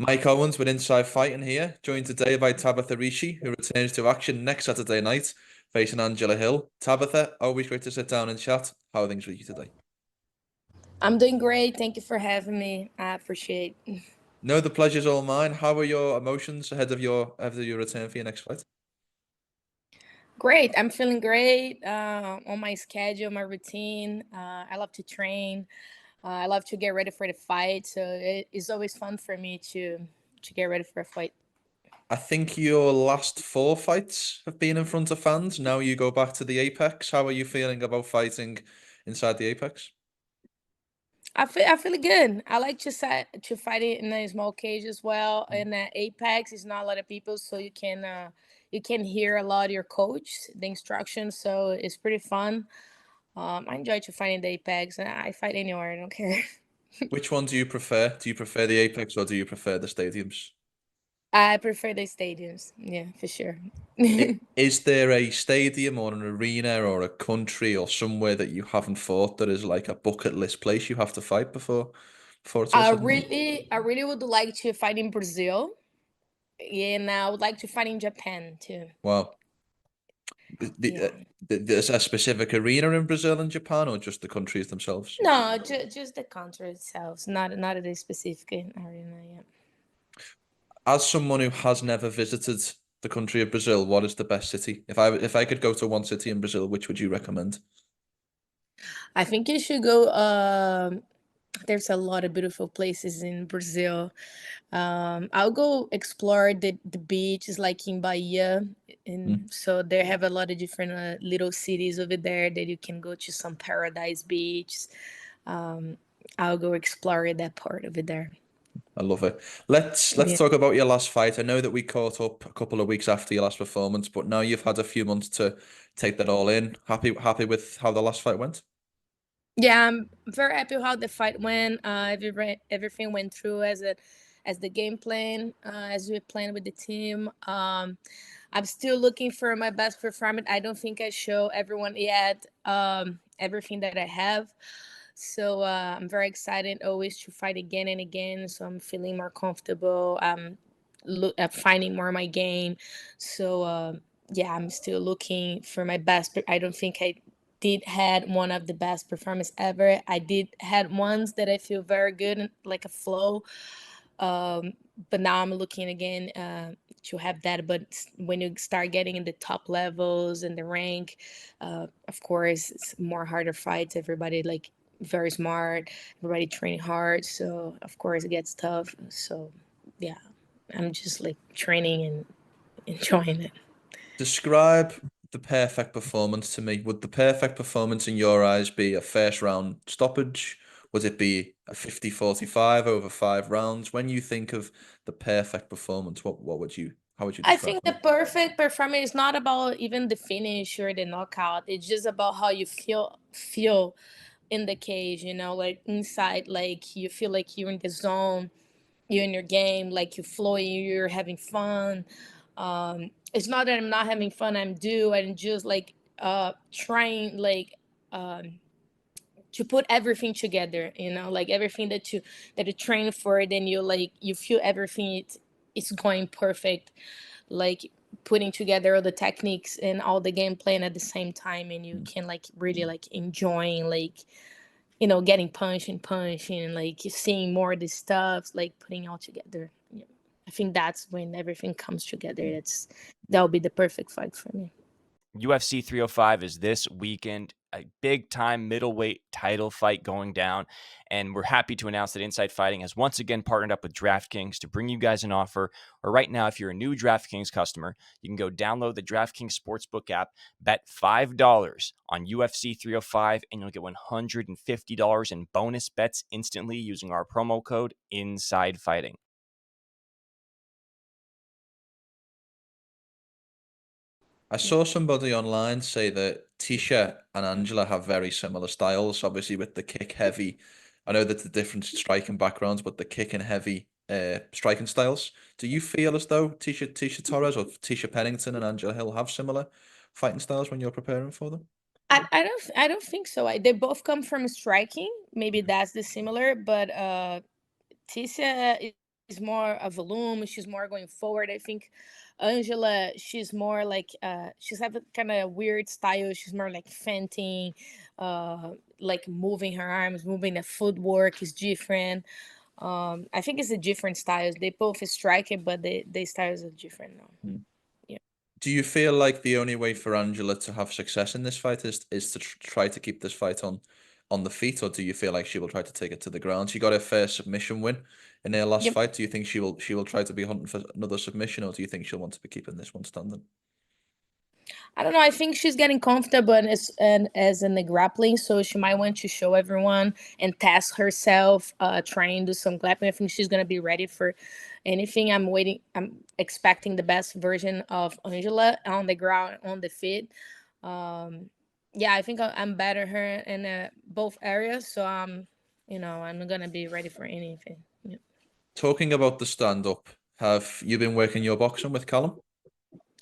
Mike Owens with Inside Fighting here, joined today by Tabatha Ricci, who returns to action next Saturday night, facing Angela Hill. Tabatha, always great to sit down and chat. How are things with you today? I'm doing great. Thank you for having me. I appreciate. No, the pleasure's all mine. How are your emotions ahead of your return for your next fight? Great. I'm feeling great on my schedule, my routine. I love to train. I love to get ready for the fight. So it's always fun for me to get ready for a fight. I think your last four fights have been in front of fans. Now you go back to the Apex. How are you feeling about fighting inside the Apex? I feel good. I like to fight it in a small cage as well. In the Apex, it's not a lot of people, so you can hear a lot of your coach, the instructions. So it's pretty fun. I enjoy to fight in the Apex, and I fight anywhere. I don't care. Which one do you prefer? Do you prefer the Apex or do you prefer the stadiums? I prefer the stadiums. Yeah, for sure. Is there a stadium or an arena or a country or somewhere that you haven't fought that is like a bucket list place you have to fight before it's all I said and done? really, I really would like to fight in Brazil, and I would like to fight in Japan too. Wow. Yeah. There's a specific arena in Brazil and Japan or just the countries themselves? No, just the country itself, not a specific arena. Yeah. As someone who has never visited the country of Brazil, what is the best city? If I could go to one city in Brazil, which would you recommend? I think you should go. There's a lot of beautiful places in Brazil. I'll go explore the beaches like in Bahia, Hmm. and so they have a lot of different little cities over there that you can go to some paradise beach. Um, I'll go explore that part over there. I love it. Let's Yeah. talk about your last fight. I know that we caught up a couple of weeks after your last performance, but now you've had a few months to take that all in. Happy with how the last fight went? Yeah, I'm very happy how the fight went. Everything went through as the game plan, as we planned with the team. I'm still looking for my best performance. I don't think I show everyone yet everything that I have. So I'm very excited always to fight again and again. So I'm feeling more comfortable. Finding more my game. So yeah, I'm still looking for my best. But I don't think I did had one of the best performance ever. I did had ones that I feel very good and like a flow. Um, but now I'm looking again to have that. But when you start getting in the top levels and the rank, of course, it's more harder fights. Everybody like very smart, everybody training hard. So of course it gets tough. So yeah, I'm just like training and enjoying it. Describe the perfect performance to me. Would the perfect performance in your eyes be a first round stoppage? Would it be a 50-45 over 5 rounds? When you think of the perfect performance, how would you I describe think the that? perfect performance is not about even the finish or the knockout. It's just about how you feel in the cage, like inside, like you feel like you're in the zone, you're in your game, like you're flowing, you're having fun. It's not that I'm not having fun, I'm just like trying like um to put everything together, like everything that you train for, then you feel everything it's going perfect, like putting together all the techniques and all the game plan at the same time, and you can like really like enjoying like getting punch and like seeing more of this stuff, like putting it all together. Yeah. I think that's when everything comes together. That'll be the perfect fight for me. UFC 305 is this weekend, a big time middleweight title fight going down. And we're happy to announce that Inside Fighting has once again partnered up with DraftKings to bring you guys an offer. Or right now, if you're a new DraftKings customer, you can go download the DraftKings Sportsbook app, bet $5 on UFC 305, and you'll get $150 in bonus bets instantly using our promo code Inside Fighting. I saw somebody online say that Tisha and Angela have very similar styles, obviously with the kick heavy. I know that the different striking backgrounds, but the kick and heavy striking styles. Do you feel as though Tisha Torres or Tisha Pennington and Angela Hill have similar fighting styles when you're preparing for them? I don't think so. They both come from striking. Maybe that's the similar, but Tecia She's more a volume. She's more going forward. I think Angela, she's more like she's have a kind of weird style. She's more like feinting, like moving her arms, moving the footwork is different. I think it's a different styles. They both strike it, but they styles are different now. Mm. Yeah. Do you feel like the only way for Angela to have success in this fight is to try to keep this fight on the feet, or do you feel like she will try to take it to the ground? She got her first submission win in her last Yep. fight. Do you think she will try to be hunting for another submission, or do you think she'll want to be keeping this one standing? I don't know. I think she's getting comfortable as in the grappling, so she might want to show everyone and test herself, trying to do some grappling. I think she's gonna be ready for anything. I'm expecting the best version of Angela on the ground, on the feet. Yeah, I think I'm better her in both areas, so I'm gonna be ready for anything. Yeah. Talking about the stand up, have you been working your boxing with Callum?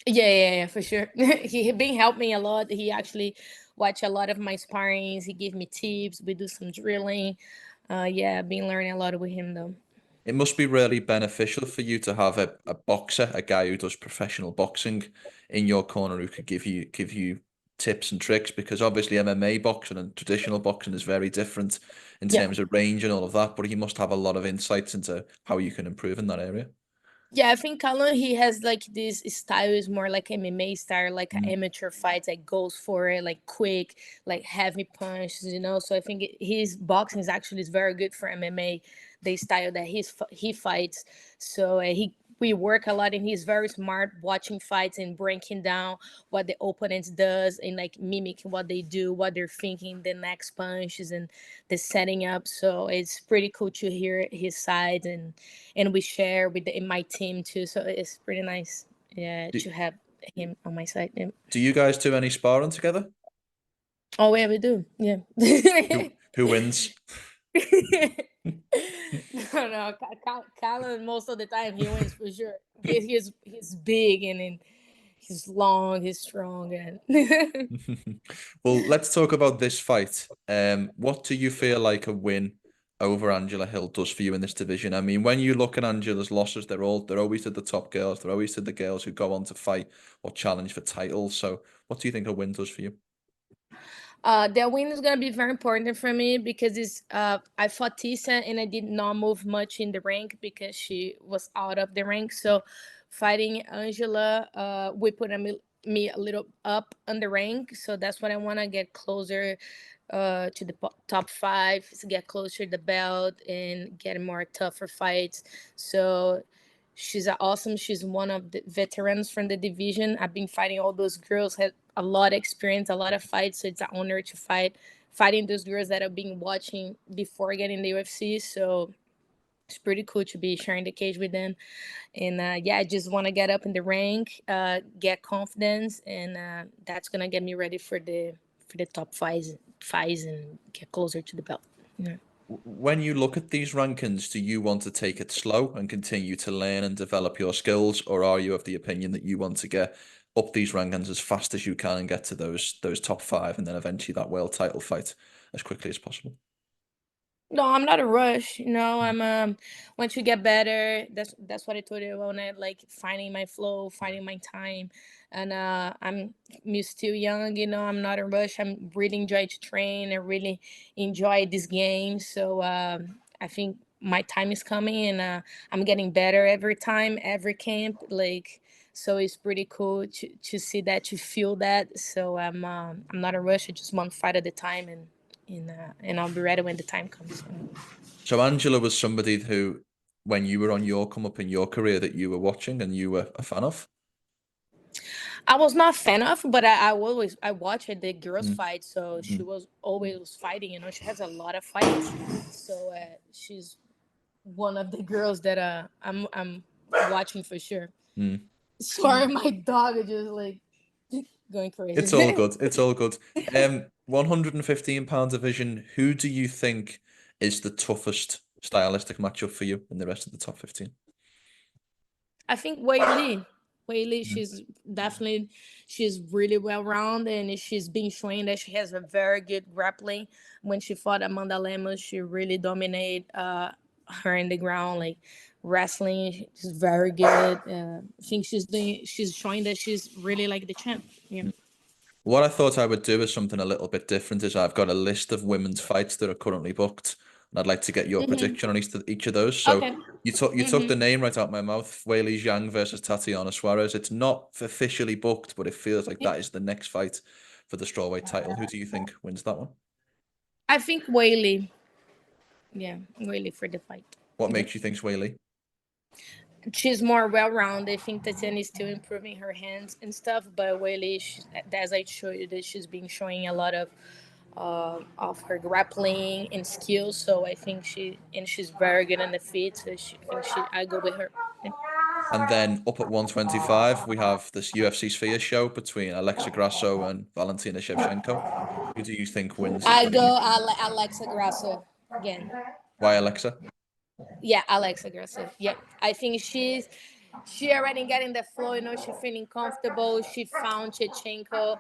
Yeah, for sure. He been helping me a lot. He actually watch a lot of my sparrings. He give me tips. We do some drilling. Yeah, I've been learning a lot with him though. It must be really beneficial for you to have a boxer, a guy who does professional boxing in your corner who could give you tips and tricks, because obviously MMA boxing and traditional boxing is very different in Yeah. terms of range and all of that, but he must have a lot of insights into how you can improve in that area. Yeah, I think Callum, he has like this style is more like MMA style, like an Mm. amateur fights that goes for it, like quick, like heavy punches. So I think his boxing is very good for MMA, the style that he fights. So we work a lot, and he's very smart watching fights and breaking down what the opponents does and like mimicking what they do, what they're thinking, the next punches and the setting up. So it's pretty cool to hear his side, and we share with in my team too. So it's pretty nice, yeah, Do, to have him on my side. Yeah. do you guys do any sparring together? Oh yeah, we do. Yeah. Who wins? No, Callum most of the time he wins for sure. He's big and he's long, he's strong, and Well, let's talk about this fight. What do you feel like a win over Angela Hill does for you in this division? I mean, when you look at Angela's losses, they're always to the top girls. They're always to the girls who go on to fight or challenge for titles. So, what do you think a win does for you? that win is gonna be very important for me because it's I fought Tecia and I did not move much in the rank because she was out of the rank. So fighting Angela, we put me a little up on the rank. So that's what I want to get closer to the top five, to get closer to the belt and get more tougher fights. So awesome. She's one of the veterans from the division. I've been fighting all those girls, had a lot of experience, a lot of fights. So it's an honor to fighting those girls that I've been watching before getting the UFC. So it's pretty cool to be sharing the cage with them. And yeah, I just want to get up in the rank, get confidence, and that's gonna get me ready for the top fights and get closer to the belt. Yeah. When you look at these rankings, do you want to take it slow and continue to learn and develop your skills, or are you of the opinion that you want to get up these rankings as fast as you can and get to those top five, and then eventually that world title fight as quickly as possible? No, I'm not a rush. I'm once you get better, that's what I told you when I like finding my flow, finding my time. And I'm still young, I'm not a rush. I'm really enjoy to train. I really enjoy this game. So I think my time is coming, and I'm getting better every time, every camp. Like, so it's pretty cool to see that, to feel that. So I'm not a rush. I just one fight at a time, and I'll be ready when the time comes. So Angela was somebody who, when you were on your come up in your career, that you were watching and you were a fan of? I was not a fan of, but I watched the girls Mm. fight. So she Mm. was always fighting. She has a lot of fights. So she's one of the girls that I'm watching for sure. Mm. Sorry, my dog is just like going crazy. It's all good. It's all good. 115-pound division. Who do you think is the toughest stylistic matchup for you in the rest of the top 15? I think Weili, Mm. she's really well rounded, and she's been showing that she has a very good grappling. When she fought Amanda Lemos, she really dominated her in the ground, like wrestling. She's very good. I think she's showing that she's really like the champ. Yeah. What I thought I would do is something a little bit different. Is I've got a list of women's fights that are currently booked, and I'd like to get your prediction on each of those. So Okay. you took the name right out my mouth. Weili Zhang versus Tatiana Suarez. It's not officially booked, but it feels like that is the next fight for the strawweight title. Who do you think wins that one? I think Weili. Yeah, Weili for the fight. What makes you think it's Weili? She's more well-rounded. I think Tatiana is still improving her hands and stuff, but Weili, as I showed you, that she's been showing a lot of her grappling and skills. So I think she's very good on the feet. So I go with her. Yeah. And then up at 125, we have this UFC Sphere show between Alex Grasso and Valentina Schevchenko. Who do you think wins? I go Alex Grasso again. Why Alexa? Yeah, Alex Grasso. Yeah, I think she already got in the flow. You know, she's feeling comfortable. She found Shevchenko,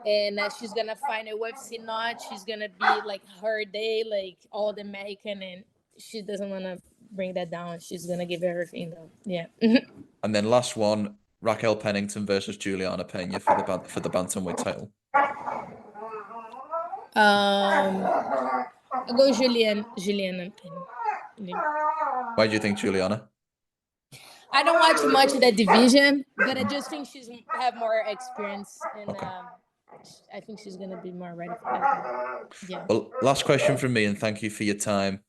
and she's gonna find a UFC notch. She's gonna be like her day, like all the American, and she doesn't wanna bring that down. She's gonna give everything though. Yeah. And then last one, Raquel Pennington versus Julianna Pena for the bantamweight title. I go Julianna Pena. Yeah. Why do you think Julianna? I don't watch much of the division, but I just think she's have more experience, and I think she's gonna be more ready for that. Yeah. Well, last question from me, and thank you for your time.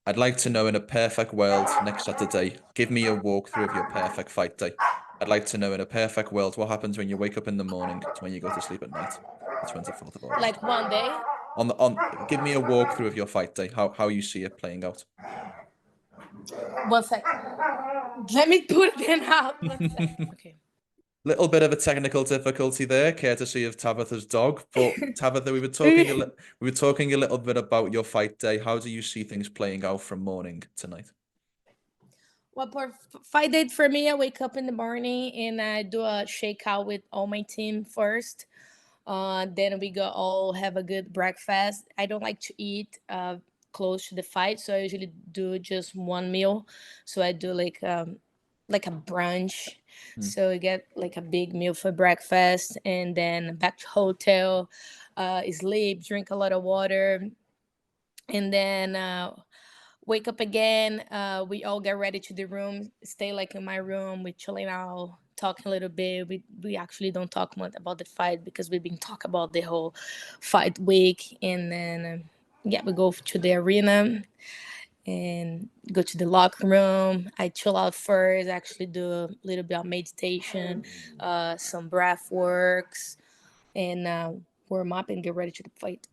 I'd like to know, in a perfect world next Saturday, give me a walkthrough of your perfect fight day. I'd like to know, in a perfect world, what happens when you wake up in the morning to when you go to sleep at night, the 24th of August. Like one day. Give me a walkthrough of your fight day, how you see it playing out. 1 second. Let me put it out. 1 second. Okay. Little bit of a technical difficulty there, courtesy of Tabatha's dog. But Tabatha, we were talking a little bit about your fight day. How do you see things playing out from morning to night? Well, for fight day for me, I wake up in the morning and I do a shakeout with all my team first. Then we go all have a good breakfast. I don't like to eat close to the fight, so I usually do just one meal. So I do like a brunch. So I get like a big meal for breakfast, and then back to hotel, sleep, drink a lot of water, and then wake up again. We all get ready to the room, stay like in my room, we chilling out, talking a little bit. We actually don't talk much about the fight because we've been talking about the whole fight week, and then we go to the arena and go to the locker room. I chill out first, actually do a little bit of meditation, some breath works, and warm up and get ready to the fight.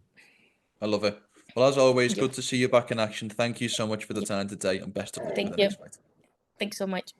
I love it. Well, as always, good to see you back in action. Thank you so much for the time today, and best of luck with the next fight. Thanks so much.